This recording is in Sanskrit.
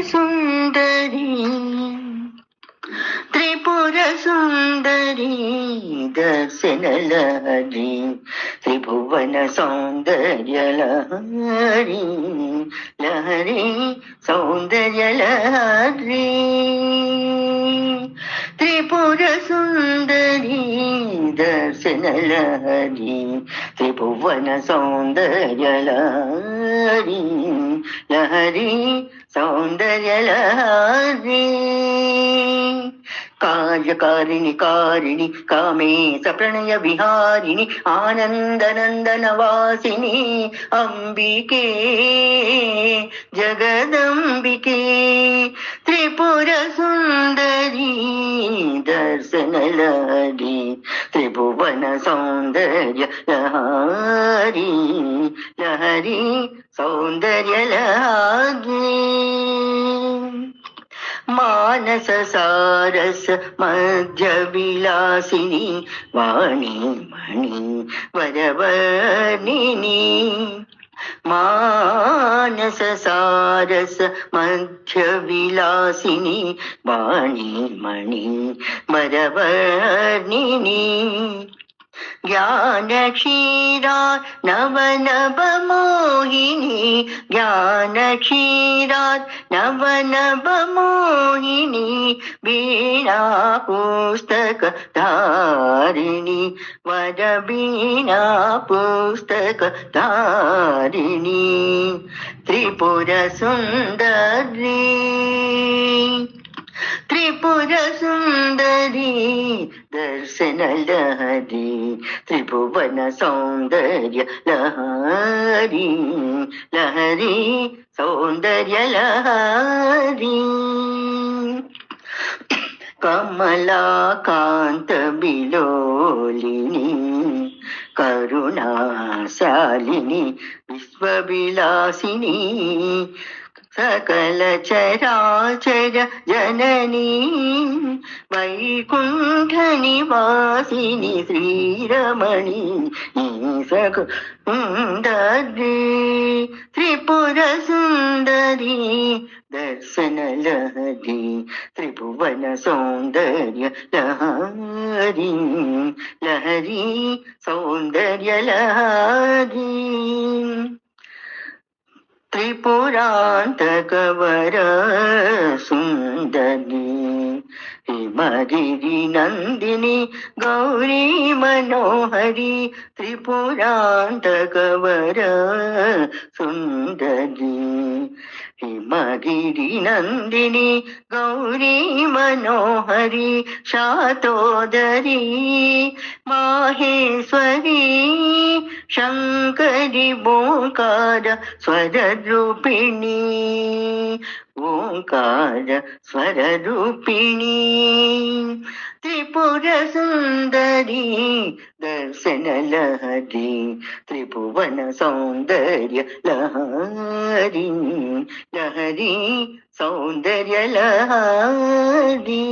सुंदरी त्रिपुर सुंदरी दर्शन लहरी त्रिभुवन सौंदर्य लहरी लहरी सौंदर्य लहरी त्रिपुर सुंदरी दर्शन लहरी त्रिभुवन सौंदर्य लहरी लहरी सौंदर्य लहरी कार्यकारिणि कारिणि कामेश प्रणय विहारिणि आनंद नंदन वासिनी अंबिके जगदंबिके त्रिपुर सुंदरी दर्शन लहरी त्रिभुवन सौंदर्य लहरी लहरी सौंदर्य लहरी मानस सारस मध्य विलासिनी वाणी मणि वरवर्णिनी मानस सारस मध्य विलासिनी वाणी मणि वरवर्णिनी ज्ञान क्षीरा नव नव मोहिनी ज्ञान क्षीरा नव नव मोहिनी वीणा पुस्तक धारिणी वर वीणा पुस्तक धारिणी त्रिपुर सुंदरी त्रिपुर सुंदरी दर्शन लहरी त्रिभुवन सौंदर्य लहरी लहरी सौंदर्य लहरी कमलाकांत बिलोलिनी करुणाशालिनी विश्वविलासिनी सकल चराचर जननी वैकुंठ निवासिनी श्रीरमणी सुंदरी त्रिपुर सुंदरी दर्शन लहरी त्रिभुवन सौंदर्य लहरी लहरी सौंदर्य लहरी त्रिपुरांतकवर सुंदरी हिमगिरि नंदिनी गौरी मनोहरी त्रिपुरांतकवर सुंदरी हिमगिरि नंदिनी गौरी मनोहरी शातोदरी माहेश्वरी शंकरी ओंकार स्वर रूपिणी ओंकार स्वर रूपिणी त्रिपुर सुंदरी दर्शन लहरी त्रिभुवन सौंदर्य लहरी लहरी सौंदर्य लहरी।